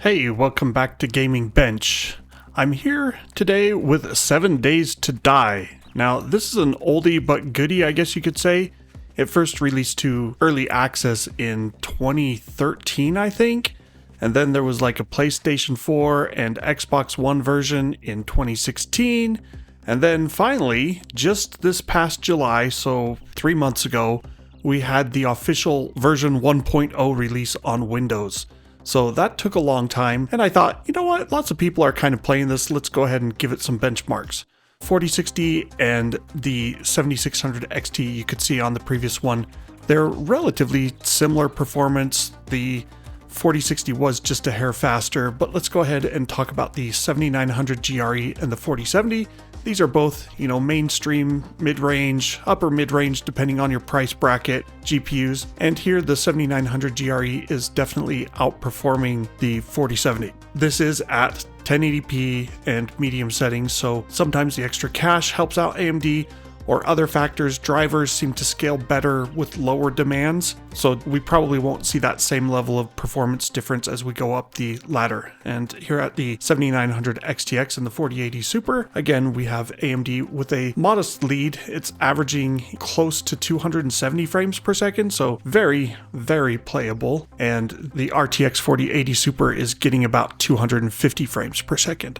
Hey, welcome back to Gaming Bench. I'm here today with 7 Days to Die. Now, this is an oldie but goodie, I guess you could say. It first released to early access in 2013, I think. And then there was like a PlayStation 4 and Xbox One version in 2016. And then finally, just this past July, so 3 months ago, we had the official version 1.0 release on Windows. So that took a long time, and I thought, you know what, lots of people are kind of playing this, let's go ahead and give it some benchmarks. 4060 and the 7600 XT you could see on the previous one, they're relatively similar performance. The 4060 was just a hair faster, but let's go ahead and talk about the 7900 GRE and the 4070. These are both, mainstream, mid-range, upper mid-range, depending on your price bracket, GPUs. And here the 7900 GRE is definitely outperforming the 4070. This is at 1080p and medium settings, so sometimes the extra cache helps out AMD, or other factors. Drivers seem to scale better with lower demands, so we probably won't see that same level of performance difference as we go up the ladder. And here at the 7900 XTX and the 4080 Super, again, we have AMD with a modest lead. It's averaging close to 270 frames per second, so very, very playable. And the RTX 4080 Super is getting about 250 frames per second.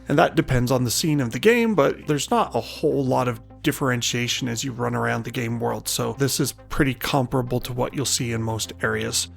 And that depends on the scene of the game, but there's not a whole lot of differentiation as you run around the game world, so this is pretty comparable to what you'll see in most areas.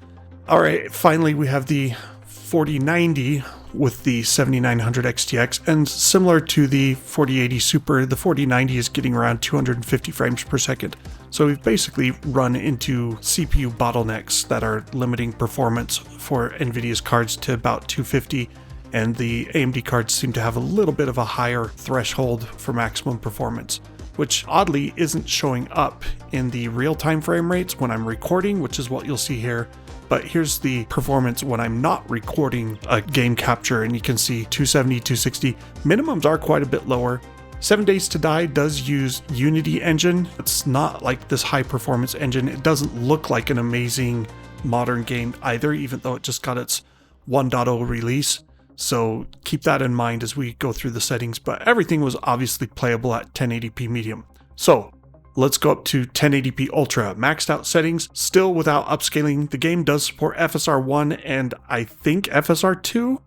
Alright, finally we have the 4090 with the 7900 XTX, and similar to the 4080 Super, the 4090 is getting around 250 frames per second. So we've basically run into CPU bottlenecks that are limiting performance for Nvidia's cards to about 250, and the AMD cards seem to have a little bit of a higher threshold for maximum performance, which oddly isn't showing up in the real-time frame rates when I'm recording, which is what you'll see here. But here's the performance when I'm not recording a game capture, and you can see 270, 260. Minimums are quite a bit lower. 7 Days to Die does use Unity engine. It's not like this high-performance engine. It doesn't look like an amazing modern game either, even though it just got its 1.0 release. So keep that in mind as we go through the settings, but everything was obviously playable at 1080p medium. So let's go up to 1080p Ultra. Maxed out settings, still without upscaling. The game does support FSR 1 and I think FSR 2,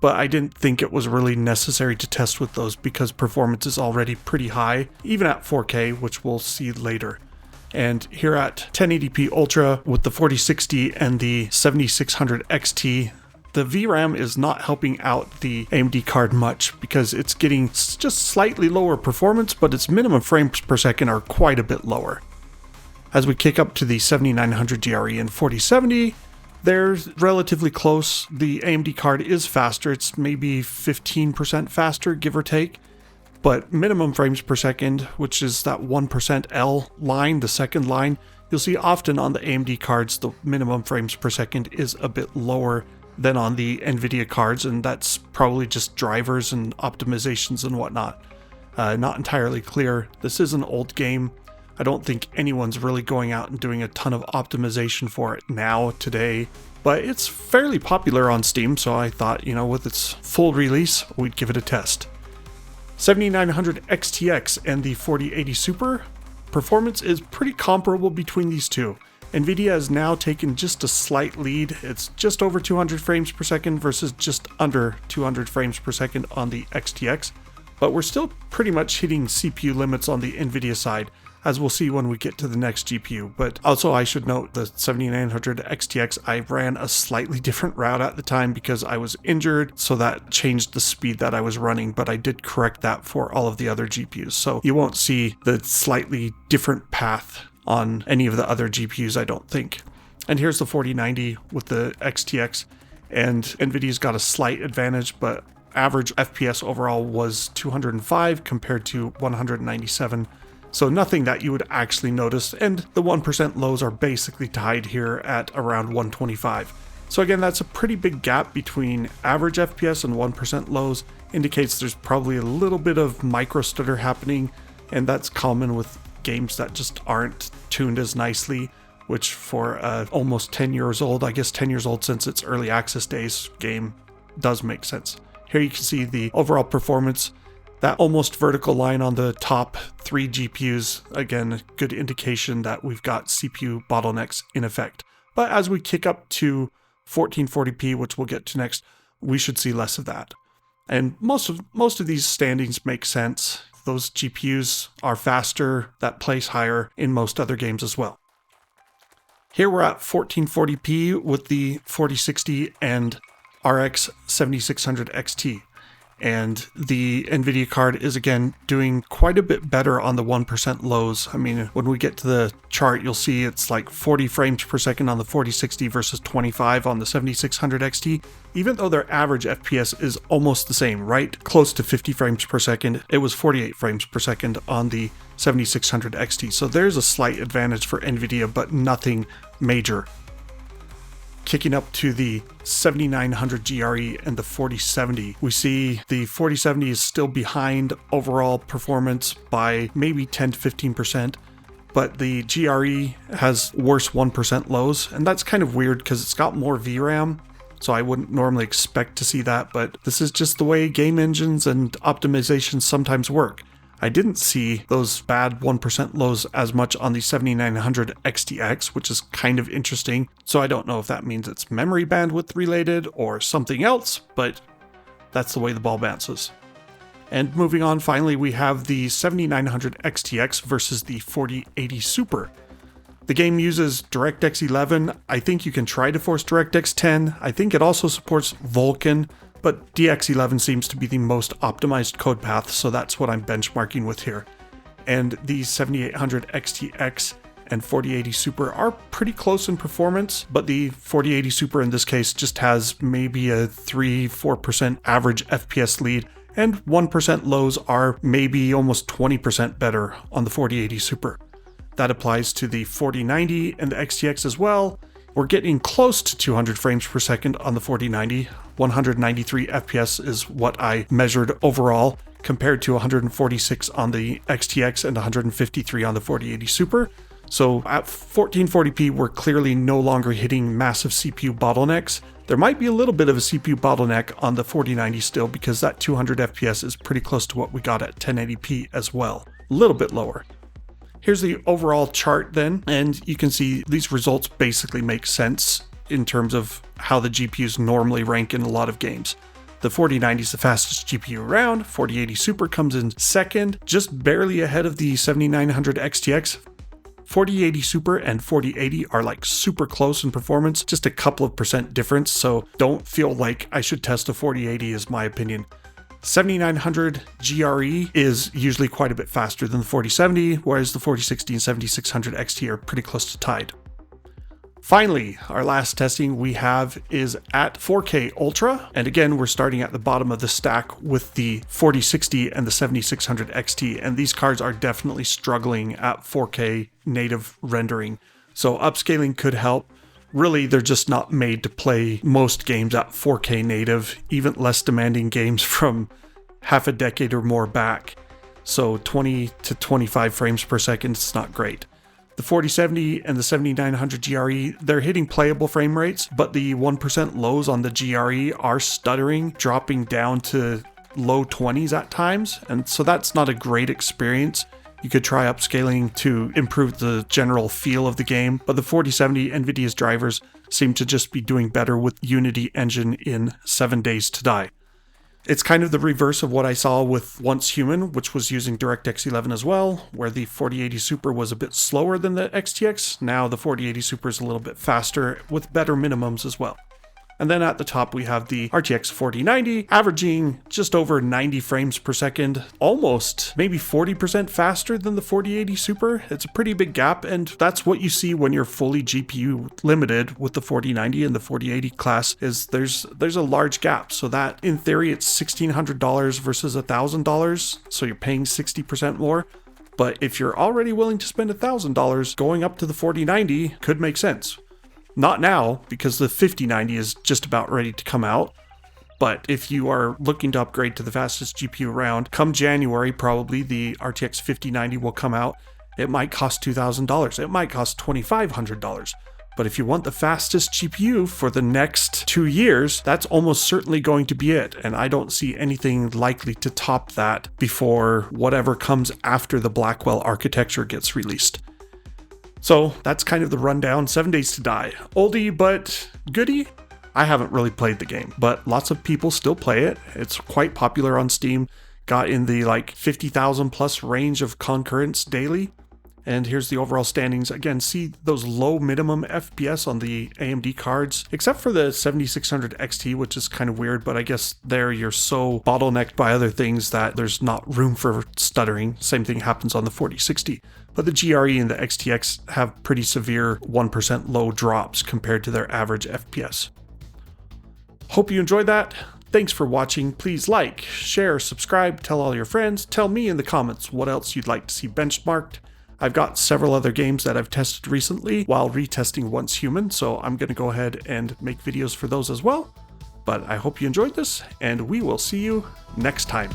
but I didn't think it was really necessary to test with those because performance is already pretty high, even at 4K, which we'll see later. And here at 1080p Ultra with the 4060 and the 7600 XT, the VRAM is not helping out the AMD card much because it's getting just slightly lower performance, but its minimum frames per second are quite a bit lower. As we kick up to the 7900 GRE and 4070, they're relatively close. The AMD card is faster. It's maybe 15% faster, give or take. But minimum frames per second, which is that 1% L line, the second line, you'll see often on the AMD cards, the minimum frames per second is a bit lower than on the Nvidia cards, and that's probably just drivers and optimizations and whatnot. Not entirely clear. This is an old game. I don't think anyone's really going out and doing a ton of optimization for it now, today, but it's fairly popular on Steam, so I thought, with its full release, we'd give it a test. 7900 XTX and the 4080 Super, performance is pretty comparable between these two. Nvidia has now taken just a slight lead. It's just over 200 frames per second versus just under 200 frames per second on the XTX, but we're still pretty much hitting CPU limits on the Nvidia side, as we'll see when we get to the next GPU. But also I should note the 7900 XTX, I ran a slightly different route at the time because I was injured, so that changed the speed that I was running, but I did correct that for all of the other GPUs. So you won't see the slightly different path on any of the other GPUs, I don't think. And here's the 4090 with the XTX, and Nvidia's got a slight advantage, but average FPS overall was 205 compared to 197. So nothing that you would actually notice, and the 1% lows are basically tied here at around 125. So again, that's a pretty big gap between average FPS and 1% lows, indicates there's probably a little bit of micro stutter happening, and that's common with games that just aren't tuned as nicely, which for almost 10 years old, I guess 10 years old since its early access days game, does make sense. Here you can see the overall performance, that almost vertical line on the top 3 GPUs, again, a good indication that we've got CPU bottlenecks in effect. But as we kick up to 1440p, which we'll get to next, we should see less of that. And most of these standings make sense. Those GPUs are faster, that place higher in most other games as well. Here we're at 1440p with the 4060 and RX 7600 XT. And the Nvidia card is again doing quite a bit better on the 1% lows. I mean, when we get to the chart, you'll see it's like 40 frames per second on the 4060 versus 25 on the 7600 XT. Even though their average FPS is almost the same, right? Close to 50 frames per second. It was 48 frames per second on the 7600 XT. So there's a slight advantage for Nvidia, but nothing major. Kicking up to the 7900 GRE and the 4070, we see the 4070 is still behind overall performance by maybe 10 to 15%, but the GRE has worse 1% lows, and that's kind of weird because it's got more VRAM, so I wouldn't normally expect to see that, but this is just the way game engines and optimizations sometimes work. I didn't see those bad 1% lows as much on the 7900 XTX, which is kind of interesting. So I don't know if that means it's memory bandwidth related or something else, but that's the way the ball bounces. And moving on, finally, we have the 7900 XTX versus the 4080 Super. The game uses DirectX 11. I think you can try to force DirectX 10. I think it also supports Vulkan. But DX11 seems to be the most optimized code path, so that's what I'm benchmarking with here. And the 7800 XTX and 4080 Super are pretty close in performance, but the 4080 Super in this case just has maybe a 3-4% average FPS lead, and 1% lows are maybe almost 20% better on the 4080 Super. That applies to the 4090 and the XTX as well. We're getting close to 200 frames per second on the 4090. 193 FPS is what I measured overall, compared to 146 on the XTX and 153 on the 4080 Super. So at 1440p, we're clearly no longer hitting massive CPU bottlenecks. There might be a little bit of a CPU bottleneck on the 4090 still, because that 200 FPS is pretty close to what we got at 1080p as well. A little bit lower. Here's the overall chart then, and you can see these results basically make sense in terms of how the GPUs normally rank in a lot of games. The 4090 is the fastest GPU around, 4080 Super comes in second, just barely ahead of the 7900 XTX. 4080 Super and 4080 are like super close in performance, just a couple of percent difference, so don't feel like I should test a 4080 is my opinion. 7900 GRE is usually quite a bit faster than the 4070, whereas the 4060 and 7600 XT are pretty close to tied. Finally, our last testing we have is at 4K Ultra, and again we're starting at the bottom of the stack with the 4060 and the 7600 XT, and these cards are definitely struggling at 4K native rendering, so upscaling could help. Really, they're just not made to play most games at 4K native, even less demanding games from half a decade or more back. So 20 to 25 frames per second is not great. The 4070 and the 7900 GRE, they're hitting playable frame rates, but the 1% lows on the GRE are stuttering, dropping down to low 20s at times, and so that's not a great experience. You could try upscaling to improve the general feel of the game, but the 4070 Nvidia's drivers seem to just be doing better with Unity Engine in 7 Days to Die. It's kind of the reverse of what I saw with Once Human, which was using DirectX 11 as well, where the 4080 Super was a bit slower than the XTX. Now the 4080 Super is a little bit faster with better minimums as well. And then at the top we have the RTX 4090, averaging just over 90 frames per second, almost maybe 40% faster than the 4080 Super. It's a pretty big gap, and that's what you see when you're fully GPU limited with the 4090 and the 4080 class, is there's a large gap. So that in theory it's $1,600 versus $1,000, so you're paying 60% more. But if you're already willing to spend $1,000, going up to the 4090 could make sense. Not now, because the 5090 is just about ready to come out. But if you are looking to upgrade to the fastest GPU around, come January, probably the RTX 5090 will come out. It might cost $2,000. It might cost $2,500. But if you want the fastest GPU for the next 2 years, that's almost certainly going to be it. And I don't see anything likely to top that before whatever comes after the Blackwell architecture gets released. So that's kind of the rundown. 7 Days to Die. Oldie but goodie. I haven't really played the game, but lots of people still play it. It's quite popular on Steam. Got in the like 50,000 plus range of concurrents daily. And here's the overall standings. Again, see those low minimum FPS on the AMD cards, except for the 7600 XT, which is kind of weird, but I guess there you're so bottlenecked by other things that there's not room for stuttering. Same thing happens on the 4060. But the GRE and the XTX have pretty severe 1% low drops compared to their average FPS. Hope you enjoyed that. Thanks for watching. Please like, share, subscribe, tell all your friends. Tell me in the comments what else you'd like to see benchmarked. I've got several other games that I've tested recently while retesting Once Human, so I'm going to go ahead and make videos for those as well. But I hope you enjoyed this, and we will see you next time.